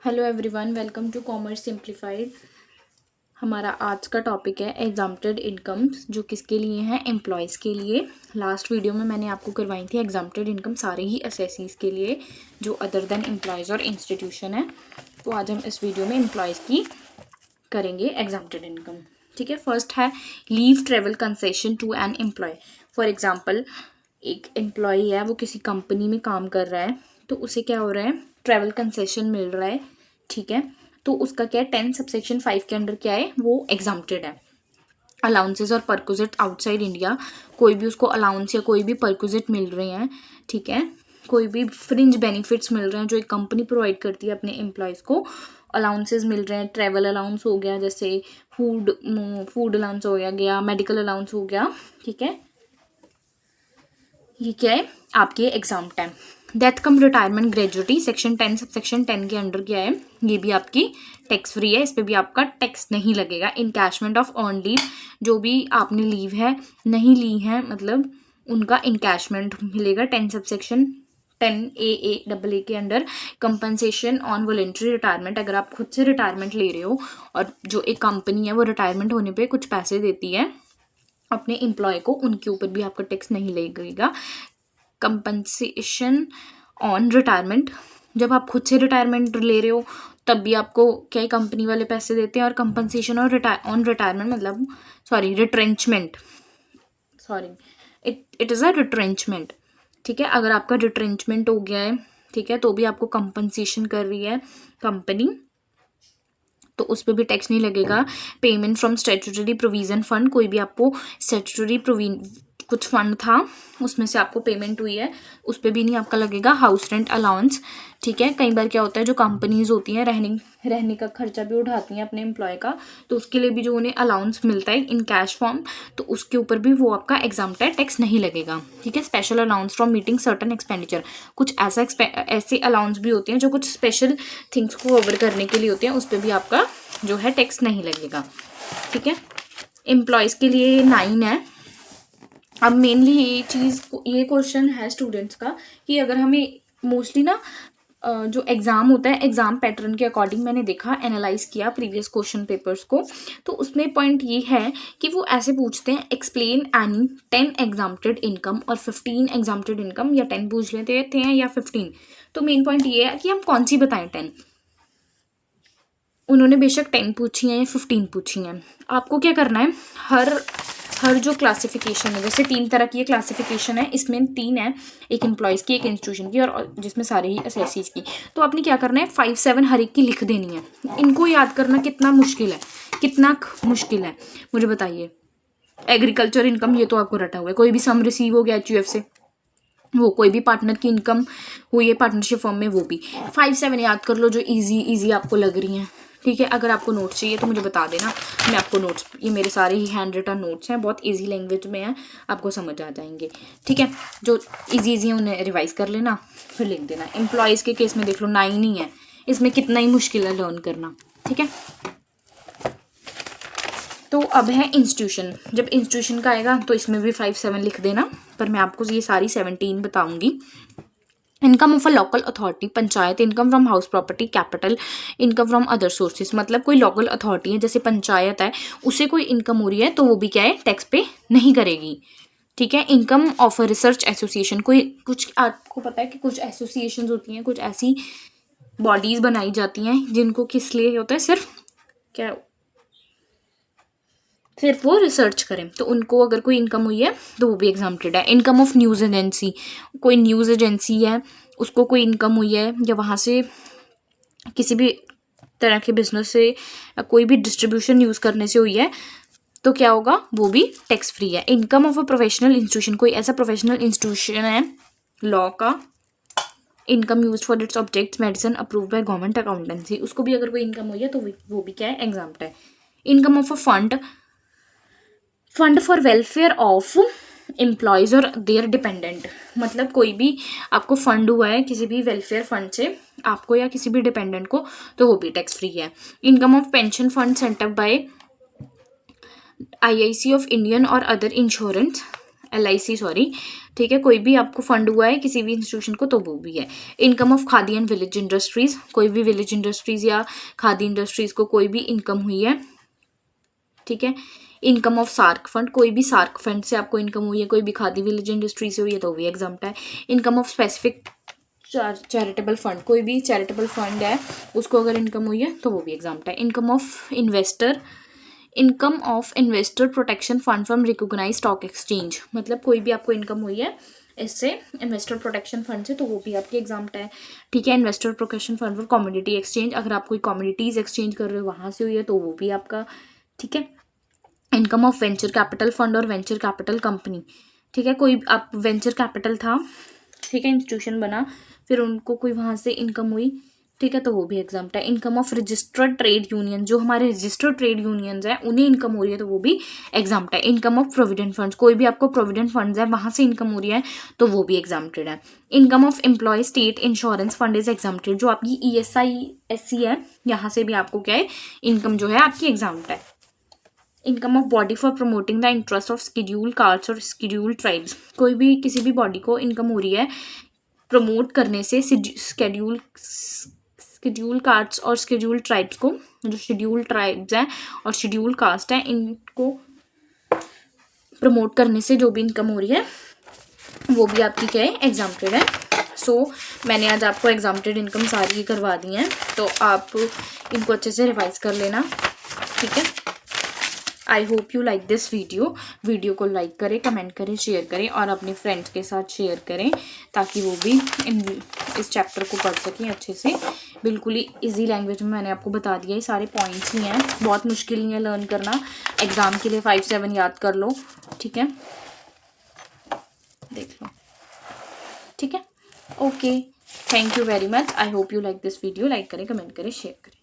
Hello everyone, welcome to commerce simplified. हमारा आज का टॉपिक है एग्जाम्प्टेड इनकम्स, जो किसके लिए हैं? एम्प्लॉयज़ के लिए। लास्ट वीडियो में मैंने आपको करवाई थी एग्जाम्प्टेड इनकम सारे ही असेसीज के लिए जो अदर देन एम्प्लॉयज़ और इंस्टीट्यूशन है। तो आज हम इस वीडियो में एम्प्लॉयज़ की करेंगे एग्जाम्प्टेड इनकम। ठीक है। फर्स्ट है leave travel concession to an employ. For example, एक एम्प्लॉय है, वो किसी कंपनी में काम कर रहा है, तो उसे क्या हो रहा है? ट्रैवल कंसेशन मिल रहा है। ठीक है। तो उसका क्या है? 10 सबसेक्शन 5 के अंडर क्या है? वो एग्जाम्प्टेड है। अलाउंसेस और परक्विजिट आउटसाइड इंडिया, कोई भी उसको अलाउंस या कोई भी परक्विजिट मिल रहे हैं, ठीक है, कोई भी फ्रिंज बेनिफिट्स मिल रहे हैं जो एक कंपनी प्रोवाइड करती है अपने एम्प्लॉयज़ को। अलाउंसेस मिल रहे हैं, ट्रैवल अलाउंस हो गया, जैसे फूड अलाउंस हो गया, मेडिकल अलाउंस हो गया। ठीक है। ये क्या है? आपके exam time. Death cum retirement gratuity section 10 sub section 10 के अंडर क्या है? ये भी आपकी टैक्स फ्री है, इस पर भी आपका टैक्स नहीं लगेगा। इनकैशमेंट ऑफ अर्न लीव, जो भी आपने लीव है नहीं ली है, मतलब उनका इनकैशमेंट मिलेगा। 10 सब सेक्शन 10 AA के under. Compensation on voluntary retirement, अगर आप खुद से रिटायरमेंट ले रहे हो और जो एक कंपनी है वो रिटायरमेंट होने पे कुछ पैसे देती है अपने एम्प्लॉय को, उनके ऊपर भी आपका टैक्स नहीं लगेगा। कंपनसेशन ऑन रिटायरमेंट, जब आप खुद से रिटायरमेंट ले रहे हो तब भी आपको क्या कंपनी वाले पैसे देते हैं। और कंपनसेशन ऑन रिटायरमेंट मतलब retrenchment, it is a retrenchment. ठीक है। अगर आपका रिट्रेंचमेंट हो गया है, ठीक है, तो भी आपको कंपनसेशन कर रही है कंपनी, तो उस पर भी टैक्स नहीं लगेगा। Payment from statutory provision fund, कोई भी आपको स्टैट्यूटरी कुछ फंड था उसमें से आपको पेमेंट हुई है, उस पर भी नहीं आपका लगेगा। हाउस रेंट अलाउंस, ठीक है, कई बार क्या होता है जो कंपनीज होती हैं रहने का खर्चा भी उठाती हैं अपने एम्प्लॉय का, तो उसके लिए भी जो उन्हें अलाउंस मिलता है इन कैश फॉर्म, तो उसके ऊपर भी वो आपका एग्जाम्प्ट है, टैक्स नहीं लगेगा। ठीक है। Special allowance from meeting certain expenditure, कुछ ऐसे अलाउंस भी होते हैं जो कुछ स्पेशल थिंग्स को कवर करने के लिए होते हैं, उस पर भी आपका जो है टैक्स नहीं लगेगा। ठीक है। एम्प्लॉयज़ के लिए 9 है। अब मेनली ये क्वेश्चन है स्टूडेंट्स का कि अगर हमें मोस्टली ना जो एग्ज़ाम होता है, एग्ज़ाम पैटर्न के अकॉर्डिंग मैंने देखा, एनालाइज किया प्रीवियस क्वेश्चन पेपर्स को, तो उसमें पॉइंट ये है कि वो ऐसे पूछते हैं एक्सप्लेन एनी 10 एग्जाम्प्टेड इनकम और 15 एग्जाम्प्टेड इनकम, या 10 पूछ लेते थे या 15। तो मेन पॉइंट ये है कि हम कौन सी बताएं 10। उन्होंने बेशक 10 पूछी हैं या 15 पूछी हैं, आपको क्या करना है, हर जो क्लासिफिकेशन है, जैसे 3 तरह की ये क्लासिफिकेशन है, इसमें 3 है, एक एम्प्लॉयज़ की, एक इंस्टीट्यूशन की, और जिसमें सारे ही असेसीज की। तो आपने क्या करना है, 5-7 हर एक की लिख देनी है। इनको याद करना कितना मुश्किल है मुझे बताइए। एग्रीकल्चर इनकम, ये तो आपको रटा हुआ है। कोई भी सम रिसीव हो गया HUF से, वो कोई भी पार्टनर की इनकम हुई है पार्टनरशिप फॉर्म में, वो भी 5-7 याद कर लो जो इजी आपको लग रही हैं। ठीक है। अगर आपको नोट्स चाहिए तो मुझे बता देना, मैं आपको नोट्स, ये मेरे सारे ही हैंड रिटन नोट्स हैं, बहुत इजी लैंग्वेज में हैं, आपको समझ आ जाएंगे। ठीक है। जो इजी है उन्हें रिवाइज कर लेना, फिर लिख देना। एम्प्लॉयज़ के केस में देख लो 9 ही है, इसमें कितना ही मुश्किल है लर्न करना। ठीक है। तो अब है इंस्टीट्यूशन। जब इंस्टीट्यूशन का आएगा तो इसमें भी 5-7 लिख देना, पर मैं आपको ये सारी 17 बताऊंगी। Income of a local authority, panchayat, income from house property, capital, income from other sources, मतलब कोई लोकल अथॉरिटी है, जैसे पंचायत है, उसे कोई इनकम हो रही है तो वो भी क्या है, टैक्स पे नहीं करेगी। ठीक है। Income of a research association, कोई कुछ आपको पता है कि कुछ एसोसिएशंस होती हैं, कुछ ऐसी बॉडीज बनाई जाती हैं जिनको किस लिए होता है, सिर्फ वो रिसर्च करें, तो उनको अगर कोई इनकम हुई है तो वो भी एग्जाम्प्टेड है। इनकम ऑफ न्यूज़ एजेंसी, कोई न्यूज़ एजेंसी है, उसको कोई इनकम हुई है या वहाँ से किसी भी तरह के बिजनेस से कोई भी डिस्ट्रीब्यूशन यूज़ करने से हुई है, तो क्या होगा, वो भी टैक्स फ्री है। Income of a professional institution, कोई ऐसा प्रोफेशनल इंस्टीट्यूशन है लॉ का, income use for its objects medicine approve by government accountancy, उसको भी अगर कोई इनकम हुई है तो वो भी क्या है, एग्जाम्प्ट है। Income of a fund for welfare of employees और देयर डिपेंडेंट, मतलब कोई भी आपको फंड हुआ है किसी भी वेलफेयर फंड से आपको या किसी भी डिपेंडेंट को, तो वो भी टैक्स फ्री है। Income of pension fund setup by IIC of Indian और अदर इंश्योरेंस, LIC सॉरी, ठीक है, कोई भी आपको फंड हुआ है किसी भी इंस्टीट्यूशन को तो वो भी है। Income of khadi and village industries, कोई भी विलेज इंडस्ट्रीज या खादी इंडस्ट्रीज को कोई भी इनकम हुई है, ठीक है। इनकम ऑफ सार्क फंड, कोई भी सार्क फंड से आपको इनकम हुई है, कोई भी खादी विलेज इंडस्ट्री से हुई है तो भी एग्जाम्प्ट है। Income of specific charitable fund, कोई भी चैरिटेबल फंड है उसको अगर इनकम हुई है तो वो भी एग्जाम्प्ट है। Income of investor, income of investor protection fund from recognise stock exchange, मतलब कोई भी आपको इनकम हुई है इससे इन्वेस्टर प्रोटेक्शन फंड से तो वो भी आपकी एग्जाम्प्ट है, ठीक है। Investor protection fund for commodity exchange, अगर आप कोई कमोडिटीज एक्सचेंज कर रहे हो वहाँ से हुई है तो वो भी आपका, ठीक है। Income of venture capital fund और वेंचर कैपिटल कंपनी, ठीक है, कोई आप वेंचर कैपिटल था, ठीक है, इंस्टीट्यूशन बना फिर उनको कोई वहाँ से इनकम हुई, ठीक है, तो वो भी एग्जाम्प्ट है। Income of registered trade union, जो हमारे रजिस्टर्ड ट्रेड यूनियंस हैं उन्हें इनकम हो रही है तो वो भी एग्जाम्प्ट है। इनकम ऑफ प्रोविडेंट फंड्स, कोई भी आपको प्रोविडेंट फंड्स है वहाँ से इनकम हो रही है तो वो भी एग्जाम्प्टेड है। Income of employ state insurance fund is exempted, जो आपकी ESI है यहाँ से भी आपको क्या है इनकम जो है आपकी एग्जाम्प्ट है। Income of body for promoting the interest of schedule caste और शेड्यूल ट्राइब्स, कोई भी किसी भी बॉडी को इनकम हो रही है प्रमोट करने से शेड्यूल कास्ट और शेड्यूल ट्राइब्स को, जो शेड्यूल ट्राइब्स हैं और शेड्यूल कास्ट है इनको प्रमोट करने से जो भी इनकम हो रही है वो भी आपकी क्या है एग्जाम्प्टेड है। सो मैंने आज आपको एग्जाम्प्टेड इनकम सारी करवा दी हैं तो आप इनको अच्छे से रिवाइज कर लेना, ठीक है। I hope you like this video को लाइक करें, कमेंट करें, शेयर करें और अपने फ्रेंड्स के साथ शेयर करें ताकि वो भी इस चैप्टर को पढ़ सकें अच्छे से। बिल्कुल ही इजी लैंग्वेज में मैंने आपको बता दिया, ये सारे पॉइंट्स ही हैं, बहुत मुश्किल नहीं है लर्न करना। एग्ज़ाम के लिए 5-7 याद कर लो, ठीक है, देख लो, ठीक है। Okay, thank you very much. I hope you like this video, like करें, कमेंट करें, शेयर करें।